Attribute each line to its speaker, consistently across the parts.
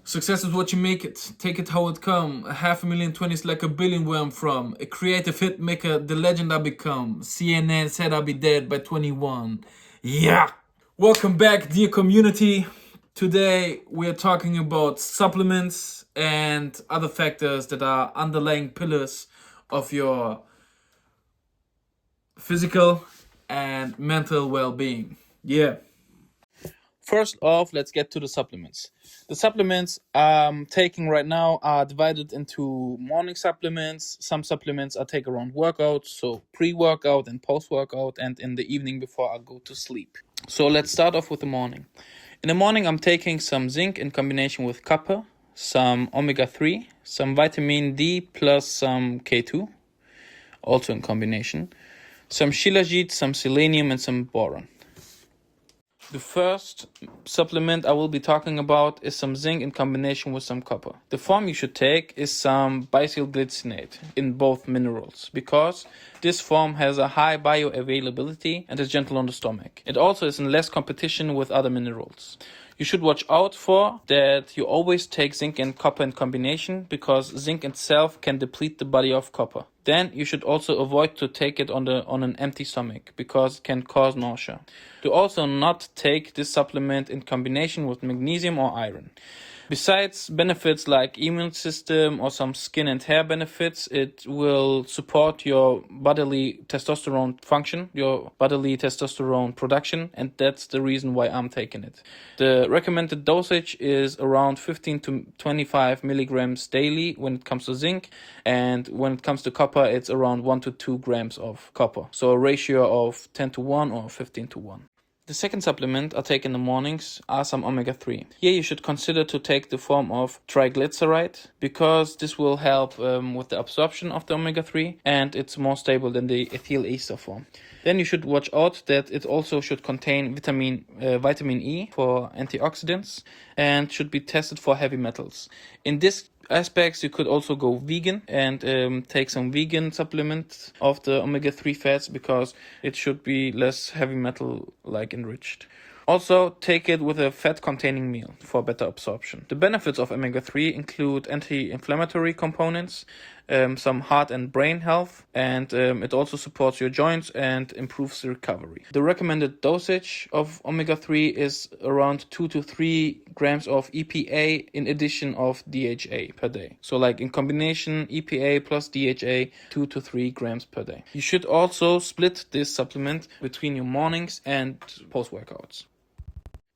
Speaker 1: Success is what you make it. Take it how it come. 500,000 20s like a billion where I'm from. A creative hit maker, the legend I become. CNN said I'll be dead by 21. Yeah! Welcome back, dear community. Today we're talking about supplements and other factors that are underlying pillars of your physical and mental well-being. Yeah. First off, let's get to the supplements. The supplements I'm taking right now are divided into morning supplements. Some supplements I take around workouts, so pre-workout and post-workout, and in the evening before I go to sleep. So let's start off with the morning. In the morning, I'm taking some zinc in combination with copper, some omega-3, some vitamin D plus some K2, also in combination, some Shilajit, some selenium, and some boron. The first supplement I will be talking about is some zinc in combination with some copper. The form you should take is some bisylglycinate in both minerals, because this form has a high bioavailability and is gentle on the stomach. It also is in less competition with other minerals. You should watch out for that you always take zinc and copper in combination, because zinc itself can deplete the body of copper. Then you should also avoid to take it on an empty stomach, because it can cause nausea. Do also not take this supplement in combination with magnesium or iron. Besides benefits like immune system or some skin and hair benefits, it will support your bodily testosterone function, your bodily testosterone production, and that's the reason why I'm taking it. The recommended dosage is around 15 to 25 milligrams daily when it comes to zinc, and when it comes to copper, it's around 1 to 2 grams of copper. So a ratio of 10 to 1 or 15 to 1. The second supplement I take in the mornings are some omega-3. Here you should consider to take the form of triglyceride, because this will help with the absorption of the omega-3, and it's more stable than the ethyl ester form. Then you should watch out that it also should contain vitamin E for antioxidants, and should be tested for heavy metals. In this aspects, you could also go vegan and take some vegan supplement of the omega-3 fats, because it should be less heavy metal like enriched. Also, take it with a fat-containing meal for better absorption. The benefits of omega-3 include anti-inflammatory components, some heart and brain health, and it also supports your joints and improves the recovery. The recommended dosage of omega-3 is around 2 to 3 grams of EPA in addition of DHA per day. So like in combination, EPA plus DHA, 2 to 3 grams per day. You should also split this supplement between your mornings and post-workouts.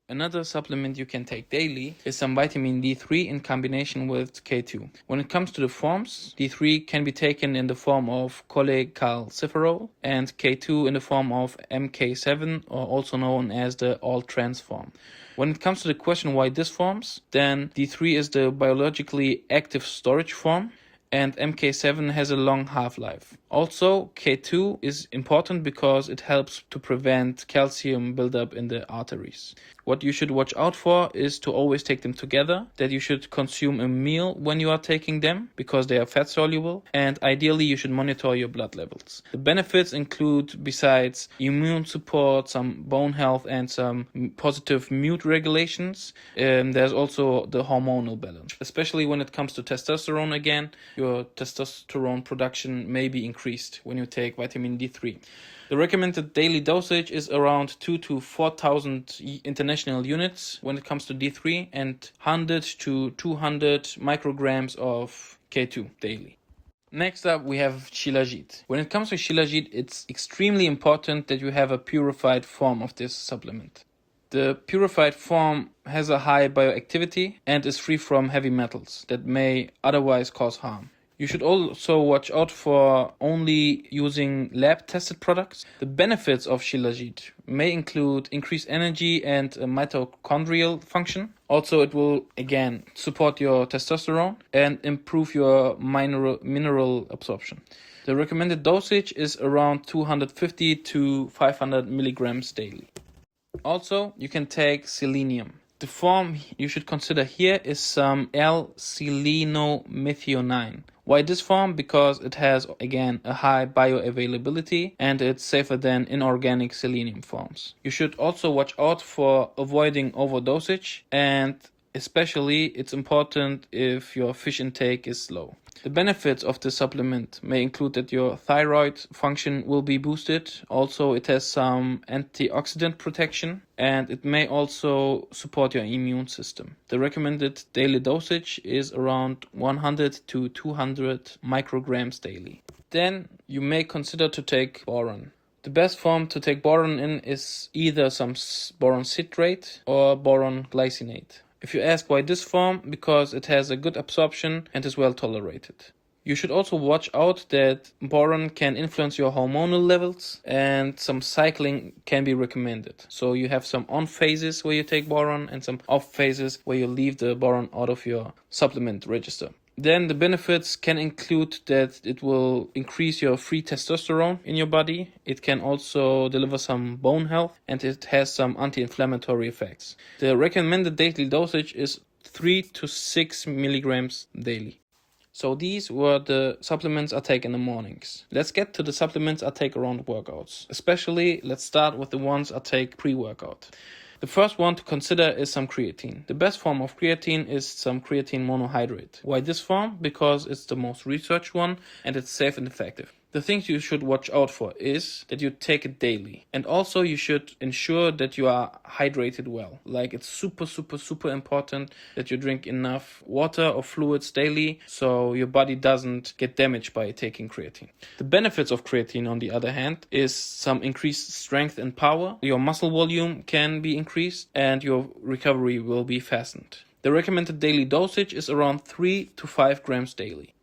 Speaker 1: Another supplement you can take daily is some vitamin D3 in combination with K2. When it comes to the forms, D3 can be taken in the form of cholecalciferol and K2 in the form of MK7, or also known as the all-trans form. When it comes to the question why this forms, then D3 is the biologically active storage form, and MK7 has a long half-life. Also, K2 is important because it helps to prevent calcium buildup in the arteries. What you should watch out for is to always take them together, that you should consume a meal when you are taking them, because they are fat soluble, and ideally you should monitor your blood levels. The benefits include, besides immune support, some bone health and some positive mood regulations, there's also the hormonal balance. Especially when it comes to testosterone again, your testosterone production may be increased when you take vitamin D3. The recommended daily dosage is around 2 to 4,000 international units when it comes to D3, and 100 to 200 micrograms of K2 daily. Next up, we have Shilajit. When it comes to Shilajit, it's extremely important that you have a purified form of this supplement. The purified form has a high bioactivity and is free from heavy metals that may otherwise cause harm. You should also watch out for only using lab-tested products. The benefits of Shilajit may include increased energy and mitochondrial function. Also, it will, again, support your testosterone and improve your mineral absorption. The recommended dosage is around 250 to 500 milligrams daily. Also, you can take selenium. The form you should consider here is some L-selenomethionine. Why this form? Because it has, again, a high bioavailability and it's safer than inorganic selenium forms. You should also watch out for avoiding overdosage and Especially, it's important if your fish intake is low. The benefits of this supplement may include that your thyroid function will be boosted. Also, it has some antioxidant protection, and it may also support your immune system. The recommended daily dosage is around 100 to 200 micrograms daily. Then you may consider to take boron. The best form to take boron in is either some boron citrate or boron glycinate. If you ask why this form, because it has a good absorption and is well tolerated. You should also watch out that boron can influence your hormonal levels, and some cycling can be recommended. So you have some on phases where you take boron and some off phases where you leave the boron out of your supplement register. Then the benefits can include that it will increase your free testosterone in your body. It can also deliver some bone health, and it has some anti-inflammatory effects. The recommended daily dosage is 3 to 6 milligrams daily. So these were the supplements I take in the mornings. Let's get to the supplements I take around workouts. Especially, let's start with the ones I take pre-workout. The first one to consider is some creatine. The best form of creatine is some creatine monohydrate. Why this form? Because it's the most researched one and it's safe and effective. The things you should watch out for is that you take it daily. And also you should ensure that you are hydrated well. Like it's super important that you drink enough water or fluids daily so your body doesn't get damaged by taking creatine. The benefits of creatine, on the other hand, is some increased strength and power. Your muscle volume can be increased and your recovery will be fastened. The recommended daily dosage is around 3 to 5 grams daily.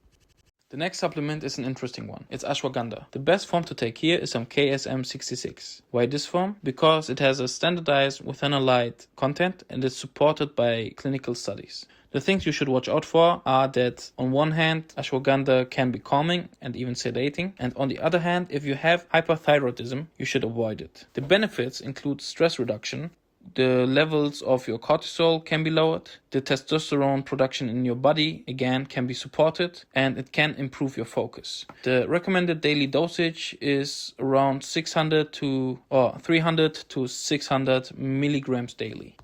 Speaker 1: The next supplement is an interesting one. It's ashwagandha. The best form to take here is some KSM66. Why this form? Because it has a standardized withanolide content and is supported by clinical studies. The things you should watch out for are that on one hand, ashwagandha can be calming and even sedating, and on the other hand, if you have hyperthyroidism, you should avoid it. The benefits include stress reduction. The levels of your cortisol can be lowered. The testosterone production in your body, again, can be supported, and it can improve your focus. The recommended daily dosage is around 300 to 600 milligrams daily.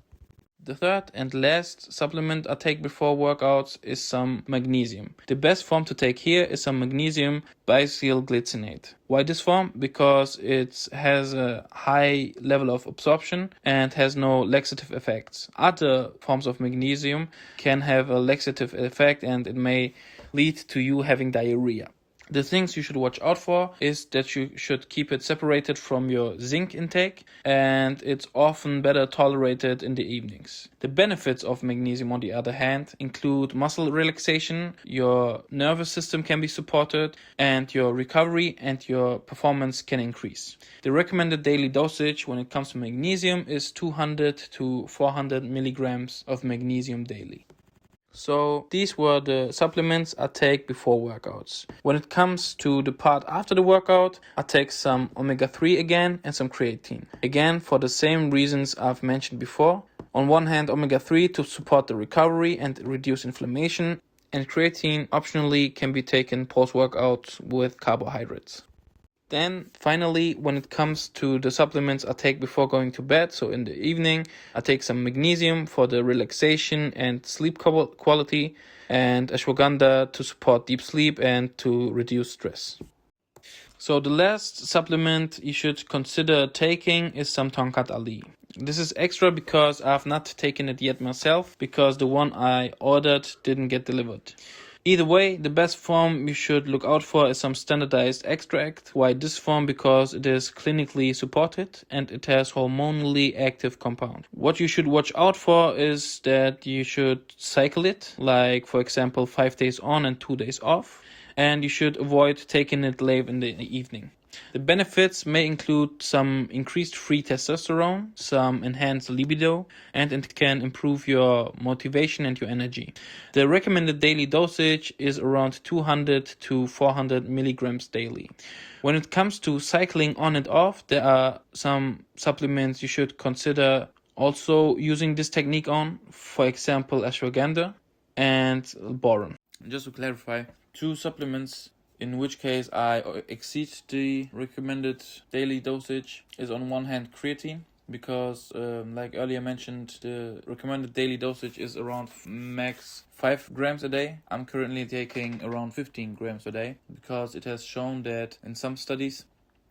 Speaker 1: The third and last supplement I take before workouts is some magnesium. The best form to take here is some magnesium bisylglycinate. Why this form? Because it has a high level of absorption and has no laxative effects. Other forms of magnesium can have a laxative effect and it may lead to you having diarrhea. The things you should watch out for is that you should keep it separated from your zinc intake, and it's often better tolerated in the evenings. The benefits of magnesium, on the other hand, include muscle relaxation, your nervous system can be supported, and your recovery and your performance can increase. The recommended daily dosage when it comes to magnesium is 200 to 400 milligrams of magnesium daily. So these were the supplements I take before workouts. When it comes to the part after the workout, I take some omega-3 again and some creatine. Again, for the same reasons I've mentioned before. On one hand, omega-3 to support the recovery and reduce inflammation, and creatine optionally can be taken post-workout with carbohydrates. Then finally, when it comes to the supplements I take before going to bed, so in the evening, I take some magnesium for the relaxation and sleep quality, and ashwagandha to support deep sleep and to reduce stress. So the last supplement you should consider taking is some Tongkat Ali. This is extra because I've not taken it yet myself, because the one I ordered didn't get delivered. Either way, the best form you should look out for is some standardized extract. Why this form? Because it is clinically supported and it has hormonally active compound. What you should watch out for is that you should cycle it, like for example 5 days on and 2 days off, and you should avoid taking it late in the evening. The benefits may include some increased free testosterone, some enhanced libido, and it can improve your motivation and your energy. The recommended daily dosage is around 200 to 400 milligrams daily. When it comes to cycling on and off, there are some supplements you should consider also using this technique on, for example, ashwagandha and boron. Just to clarify, 2 supplements in which case I exceed the recommended daily dosage is on one hand creatine, because, like earlier mentioned, the recommended daily dosage is around max 5 grams a day. I'm currently taking around 15 grams a day because it has shown that in some studies,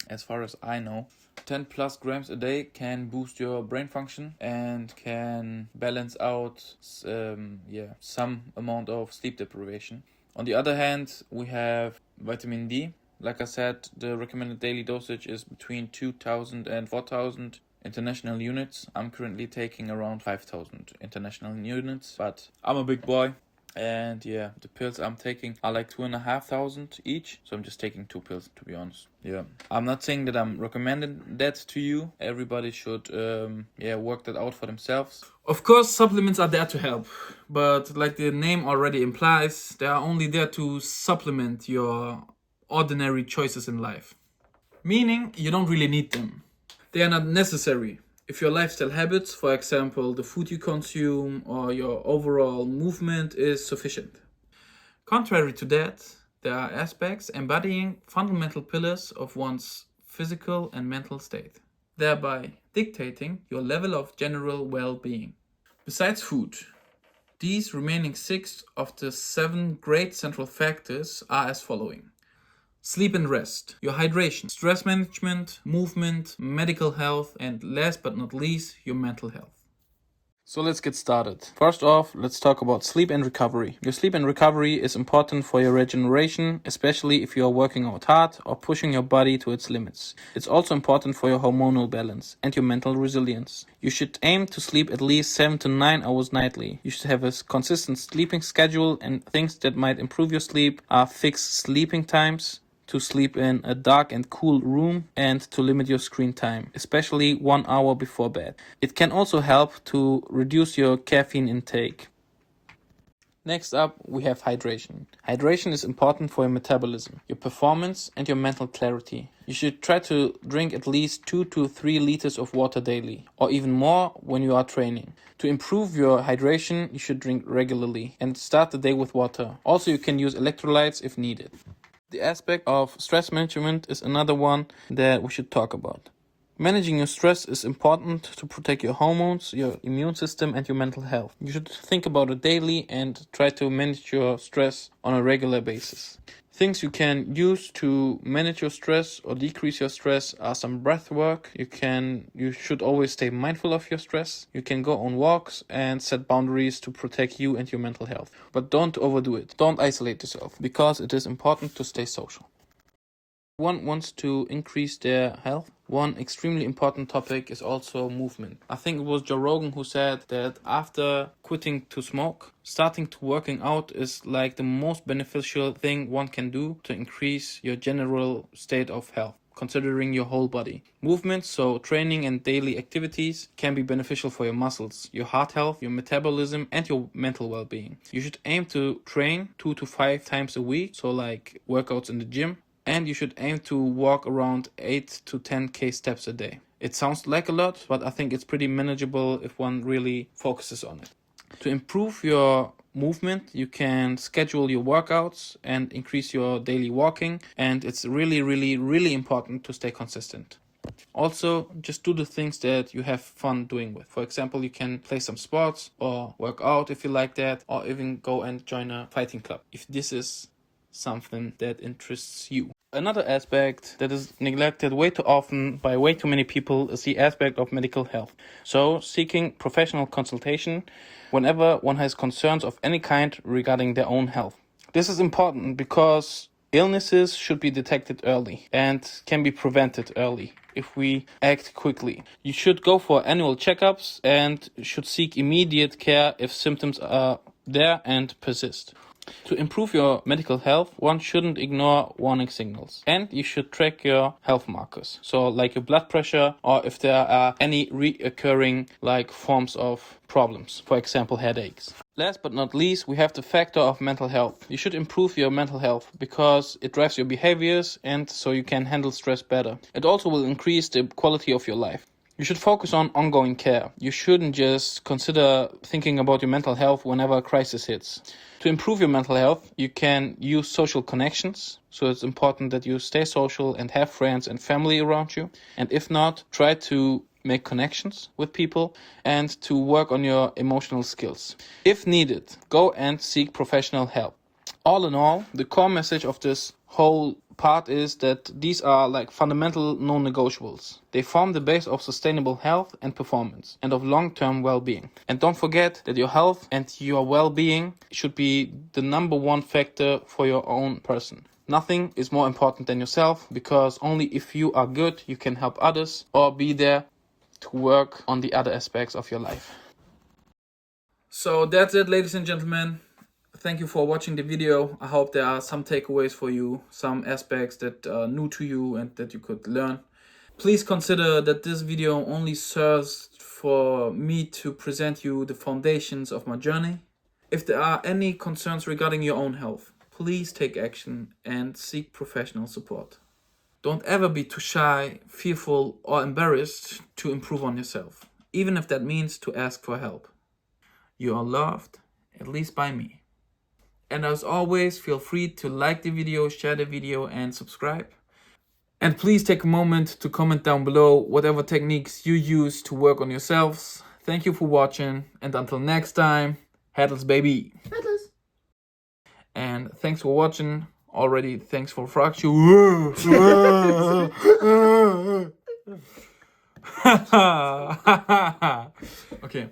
Speaker 1: as far as I know, 10 plus grams a day can boost your brain function and can balance out some amount of sleep deprivation. On the other hand, we have vitamin D. Like I said, the recommended daily dosage is between 2,000 and 4,000 international units. I'm currently taking around 5,000 international units, but I'm a big boy. And yeah, the pills I'm taking are like 2,500 each. So I'm just taking 2 pills, to be honest. Yeah, I'm not saying that I'm recommending that to you. Everybody should work that out for themselves. Of course, supplements are there to help, but like the name already implies, they are only there to supplement your ordinary choices in life. Meaning, you don't really need them. They are not necessary. If your lifestyle habits, for example, the food you consume or your overall movement is sufficient. Contrary to that, there are aspects embodying fundamental pillars of one's physical and mental state, thereby dictating your level of general well-being. Besides food, these remaining 6 of the 7 great central factors are as following. Sleep and rest, your hydration, stress management, movement, medical health, and last but not least, your mental health. So let's get started. First off, let's talk about sleep and recovery. Your sleep and recovery is important for your regeneration, especially if you are working out hard or pushing your body to its limits. It's also important for your hormonal balance and your mental resilience. You should aim to sleep at least 7 to 9 hours nightly. You should have a consistent sleeping schedule, and things that might improve your sleep are fixed sleeping times, to sleep in a dark and cool room, and to limit your screen time, especially 1 hour before bed. It can also help to reduce your caffeine intake. Next up, we have hydration. Hydration is important for your metabolism, your performance, and your mental clarity. You should try to drink at least 2 to 3 liters of water daily, or even more when you are training. To improve your hydration, you should drink regularly and start the day with water. Also, you can use electrolytes if needed. The aspect of stress management is another one that we should talk about. Managing your stress is important to protect your hormones, your immune system, and your mental health. You should think about it daily and try to manage your stress on a regular basis. Things you can use to manage your stress or decrease your stress are some breath work. You should always stay mindful of your stress. You can go on walks and set boundaries to protect you and your mental health. But don't overdo it. Don't isolate yourself, because it is important to stay social. One wants to increase their health. One extremely important topic is also movement. I think it was Joe Rogan who said that after quitting to smoke, starting to working out is like the most beneficial thing one can do to increase your general state of health, considering your whole body. Movement, so training and daily activities, can be beneficial for your muscles, your heart health, your metabolism, and your mental well-being. You should aim to train 2 to 5 times a week, so like workouts in the gym. And you should aim to walk around 8 to 10k steps a day. It sounds like a lot, but I think it's pretty manageable if one really focuses on it. To improve your movement, you can schedule your workouts and increase your daily walking, and it's really, really, really important to stay consistent. Also, just do the things that you have fun doing with. For example, you can play some sports or work out if you like that, or even go and join a fighting club if this is something that interests you. Another aspect that is neglected way too often by way too many people is the aspect of medical health. So, seeking professional consultation whenever one has concerns of any kind regarding their own health. This is important because illnesses should be detected early and can be prevented early if we act quickly. You should go for annual checkups and should seek immediate care if symptoms are there and persist. To improve your medical health, one shouldn't ignore warning signals, and you should track your health markers. So like your blood pressure, or if there are any reoccurring like forms of problems, for example headaches. Last but not least, we have the factor of mental health. You should improve your mental health because it drives your behaviors, and so you can handle stress better. It also will increase the quality of your life. You should focus on ongoing care. You shouldn't just consider thinking about your mental health whenever a crisis hits. To improve your mental health, you can use social connections. So it's important that you stay social and have friends and family around you. And if not, try to make connections with people, and to work on your emotional skills. If needed, go and seek professional help. All in all, the core message of this whole part is that these are like fundamental non-negotiables. They form the base of sustainable health and performance and of long-term well-being. And don't forget that your health and your well-being should be the number one factor for your own person. Nothing is more important than yourself, because only if you are good, you can help others or be there to work on the other aspects of your life. So that's it, ladies and gentlemen. Thank you for watching the video. I hope there are some takeaways for you, some aspects that are new to you and that you could learn. Please consider that this video only serves for me to present you the foundations of my journey. If there are any concerns regarding your own health, please take action and seek professional support. Don't ever be too shy, fearful, or embarrassed to improve on yourself, even if that means to ask for help. You are loved, at least by me. And as always, feel free to like the video, share the video, and subscribe. And please take a moment to comment down below whatever techniques you use to work on yourselves. Thank you for watching, and until next time, headless baby. Headless. And thanks for watching. Already, thanks for fracture. Okay.